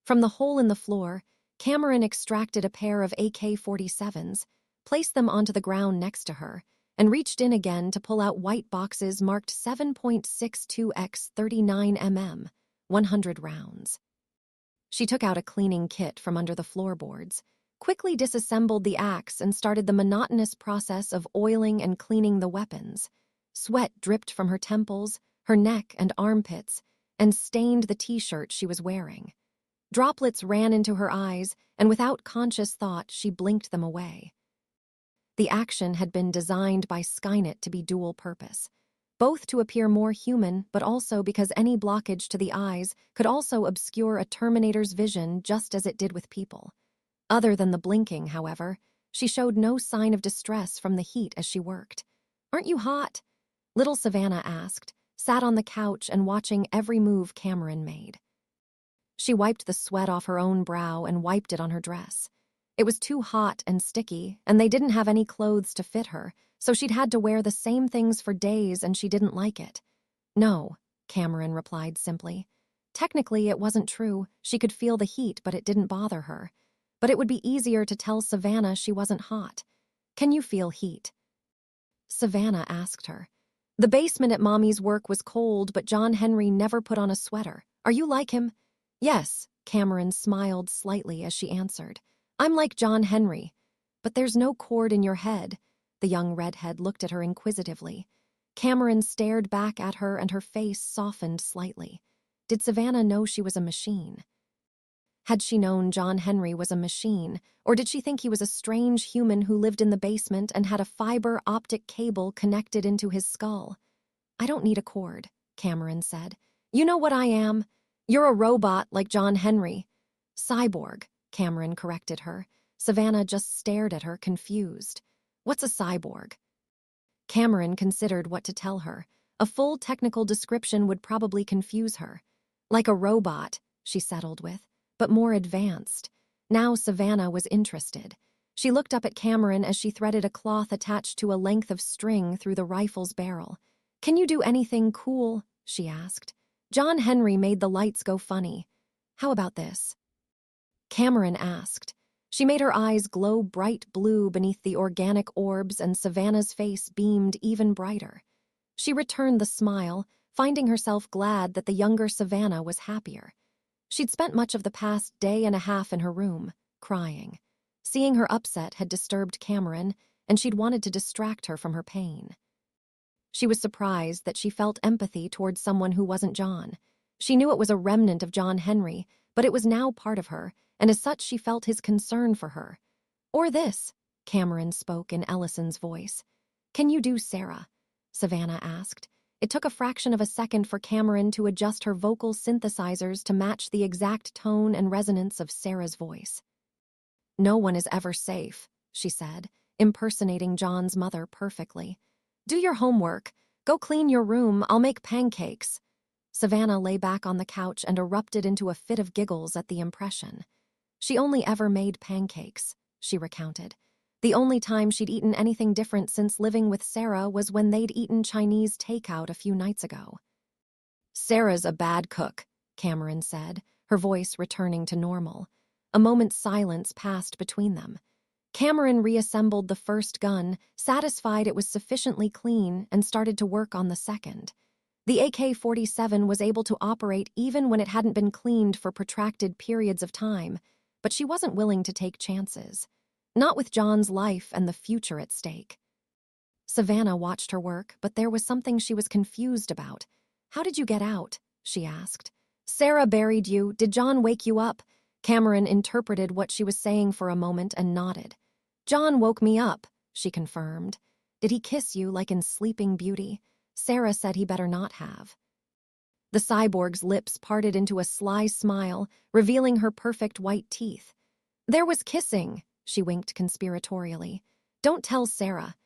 From the hole in the floor, Cameron extracted a pair of AK-47s, placed them onto the ground next to her, and reached in again to pull out white boxes marked 7.62 x 39 mm, 100 rounds. She took out a cleaning kit from under the floorboards, quickly disassembled the axe and started the monotonous process of oiling and cleaning the weapons. Sweat dripped from her temples, her neck and armpits, and stained the t-shirt she was wearing. Droplets ran into her eyes, and without conscious thought, she blinked them away. The action had been designed by Skynet to be dual-purpose, both to appear more human, but also because any blockage to the eyes could also obscure a Terminator's vision just as it did with people. Other than the blinking, however, she showed no sign of distress from the heat as she worked. "Aren't you hot?" Little Savannah asked, sat on the couch and watching every move Cameron made. She wiped the sweat off her own brow and wiped it on her dress. It was too hot and sticky, and they didn't have any clothes to fit her, so she'd had to wear the same things for days and she didn't like it. "No," Cameron replied simply. Technically, it wasn't true. She could feel the heat, but it didn't bother her. But it would be easier to tell Savannah she wasn't hot. "Can you feel heat?" Savannah asked her. "The basement at Mommy's work was cold, but John Henry never put on a sweater. Are you like him?" "Yes," Cameron smiled slightly as she answered. "I'm like John Henry. But there's no cord in your head." The young redhead looked at her inquisitively. Cameron stared back at her and her face softened slightly. Did Savannah know she was a machine? Had she known John Henry was a machine, or did she think he was a strange human who lived in the basement and had a fiber optic cable connected into his skull? "I don't need a cord," Cameron said. "You know what I am? You're a robot like John Henry." "Cyborg," Cameron corrected her. Savannah just stared at her, confused. "What's a cyborg?" Cameron considered what to tell her. A full technical description would probably confuse her. "Like a robot," she settled with, "but more advanced." Now Savannah was interested. She looked up at Cameron as she threaded a cloth attached to a length of string through the rifle's barrel. "Can you do anything cool?" she asked. "John Henry made the lights go funny. How about this?" Cameron asked. She made her eyes glow bright blue beneath the organic orbs, and Savannah's face beamed even brighter. She returned the smile, finding herself glad that the younger Savannah was happier. She'd spent much of the past day and a half in her room, crying. Seeing her upset had disturbed Cameron, and she'd wanted to distract her from her pain. She was surprised that she felt empathy towards someone who wasn't John. She knew it was a remnant of John Henry, but it was now part of her, and as such she felt his concern for her. "Or this," Cameron spoke in Ellison's voice. "Can you do Sarah?" Savannah asked. It took a fraction of a second for Cameron to adjust her vocal synthesizers to match the exact tone and resonance of Sarah's voice. "No one is ever safe," she said, impersonating John's mother perfectly. "Do your homework. Go clean your room. I'll make pancakes." Savannah lay back on the couch and erupted into a fit of giggles at the impression. She only ever made pancakes, she recounted. The only time she'd eaten anything different since living with Sarah was when they'd eaten Chinese takeout a few nights ago. "Sarah's a bad cook," Cameron said, her voice returning to normal. A moment's silence passed between them. Cameron reassembled the first gun, satisfied it was sufficiently clean, and started to work on the second. The AK-47 was able to operate even when it hadn't been cleaned for protracted periods of time, but she wasn't willing to take chances. Not with John's life and the future at stake. Savannah watched her work, but there was something she was confused about. "How did you get out?" she asked. "Sarah buried you. Did John wake you up?" Cameron interpreted what she was saying for a moment and nodded. "John woke me up," she confirmed. "Did he kiss you like in Sleeping Beauty?" Sarah said he better not have. The cyborg's lips parted into a sly smile, revealing her perfect white teeth. There was kissing, she winked conspiratorially. Don't tell Sarah.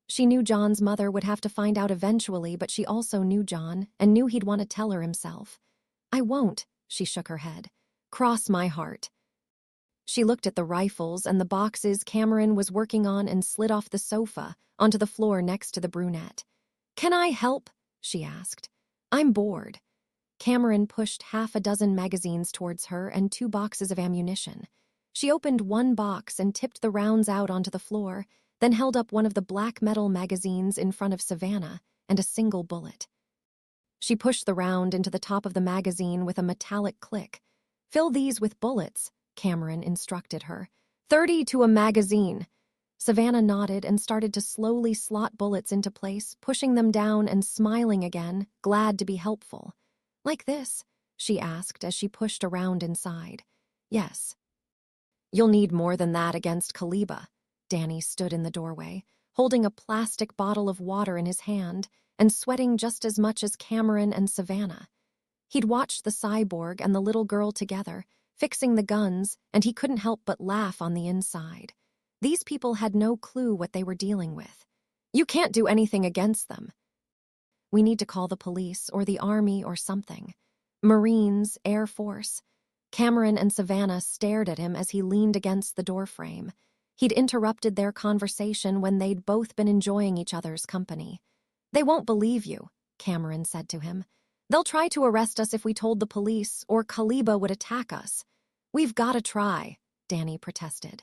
She knew John's mother would have to find out eventually, but she also knew John and knew he'd want to tell her himself. I won't, she shook her head. Cross my heart. She looked at the rifles and the boxes Cameron was working on and slid off the sofa onto the floor next to the brunette. Can I help? She asked. I'm bored. Cameron pushed half a dozen magazines towards her and 2 boxes of ammunition. She opened one box and tipped the rounds out onto the floor, then held up one of the black metal magazines in front of Savannah and a single bullet. She pushed the round into the top of the magazine with a metallic click. Fill these with bullets, Cameron instructed her. 30 to a magazine. Savannah nodded and started to slowly slot bullets into place, pushing them down and smiling again, glad to be helpful. Like this? She asked as she pushed a round inside. Yes. You'll need more than that against Kaliba. Danny stood in the doorway, holding a plastic bottle of water in his hand and sweating just as much as Cameron and Savannah. He'd watched the cyborg and the little girl together, fixing the guns, and he couldn't help but laugh on the inside. These people had no clue what they were dealing with. You can't do anything against them. We need to call the police or the army or something. Marines, Air Force. Cameron and Savannah stared at him as he leaned against the doorframe. He'd interrupted their conversation when they'd both been enjoying each other's company. They won't believe you, Cameron said to him. They'll try to arrest us if we told the police, or Kaliba would attack us. We've got to try, Danny protested.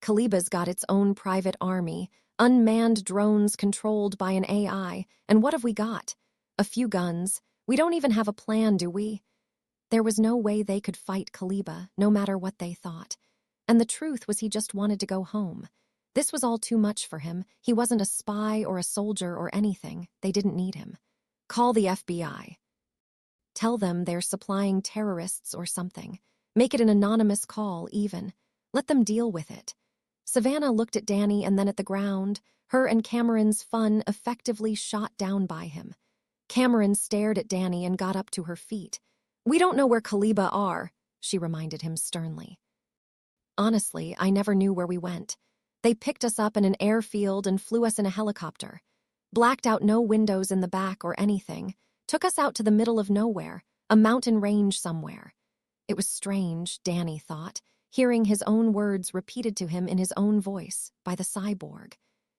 Kaliba's got its own private army, unmanned drones controlled by an AI, and what have we got? A few guns. We don't even have a plan, do we? There was no way they could fight Kaliba, no matter what they thought. And the truth was he just wanted to go home. This was all too much for him. He wasn't a spy or a soldier or anything. They didn't need him. Call the FBI. Tell them they're supplying terrorists or something. Make it an anonymous call, even. Let them deal with it. Savannah looked at Danny and then at the ground. Her and Cameron's fun effectively shot down by him. Cameron stared at Danny and got up to her feet. We don't know where Kaliba are, she reminded him sternly. Honestly, I never knew where we went. They picked us up in an airfield and flew us in a helicopter. Blacked out no windows in the back or anything. Took us out to the middle of nowhere, a mountain range somewhere. It was strange, Danny thought, hearing his own words repeated to him in his own voice by the cyborg.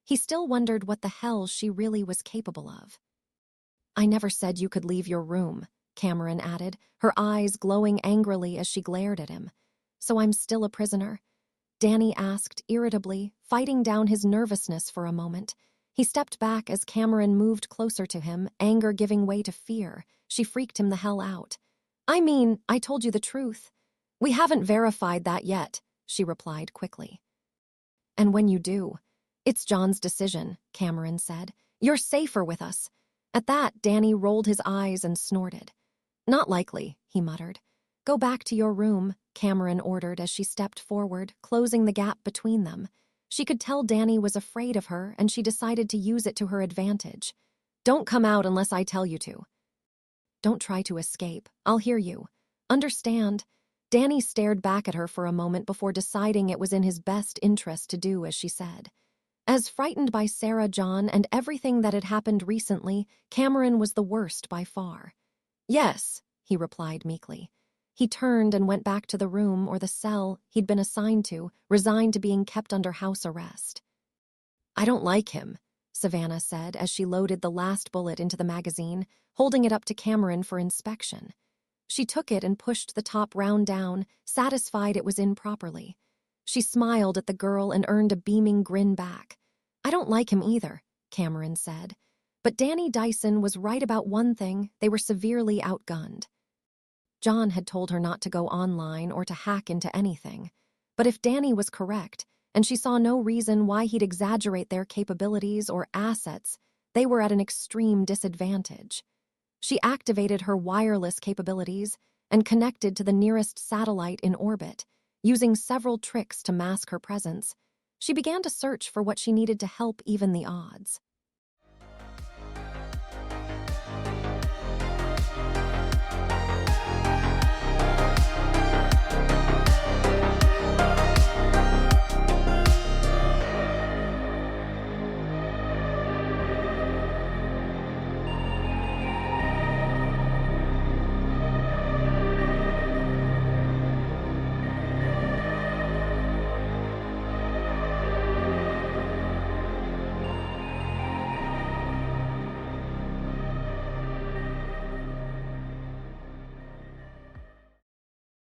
He still wondered what the hell she really was capable of. I never said you could leave your room, Cameron added, her eyes glowing angrily as she glared at him. So I'm still a prisoner? Danny asked irritably, fighting down his nervousness for a moment. He stepped back as Cameron moved closer to him, anger giving way to fear. She freaked him the hell out. I mean, I told you the truth. We haven't verified that yet, she replied quickly. And when you do, it's John's decision, Cameron said. You're safer with us. At that, Danny rolled his eyes and snorted. Not likely, he muttered. Go back to your room, Cameron ordered as she stepped forward, closing the gap between them. She could tell Danny was afraid of her, and she decided to use it to her advantage. Don't come out unless I tell you to. Don't try to escape. I'll hear you. Understand? Danny stared back at her for a moment before deciding it was in his best interest to do as she said. As frightened by Sarah John and everything that had happened recently, Cameron was the worst by far. Yes, he replied meekly. He turned and went back to the room or the cell he'd been assigned to, resigned to being kept under house arrest. I don't like him, Savannah said as she loaded the last bullet into the magazine, holding it up to Cameron for inspection. She took it and pushed the top round down, satisfied it was in properly. She smiled at the girl and earned a beaming grin back. I don't like him either, Cameron said. But Danny Dyson was right about one thing: they were severely outgunned. John had told her not to go online or to hack into anything. But if Danny was correct, and she saw no reason why he'd exaggerate their capabilities or assets, they were at an extreme disadvantage. She activated her wireless capabilities and connected to the nearest satellite in orbit, using several tricks to mask her presence. She began to search for what she needed to help even the odds.